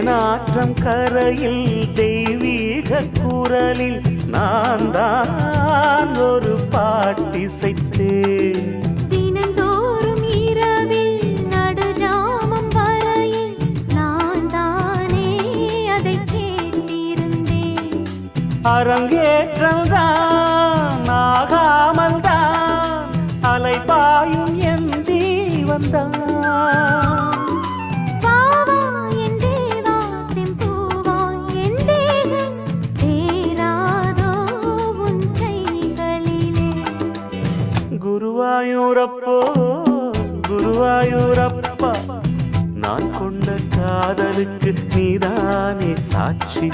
தேனாற்றம் கரையில் தெய்வீக குரலில் நான் தான் ஒரு பாட்டிசைத்தேன். தினந்தோறும் இரவில் நடுஜாமம் வரையில் நான் தானே அதை கேட்டிருந்தேன். அரங்கேற்றம் தான் ஆகாமல் தான் அலைபாயும் என் தீவந்தான். குருவாயூரப்போ குருவாயூரப்பா, நான் கொண்ட காதலுக்கு நீதானே சாட்சி.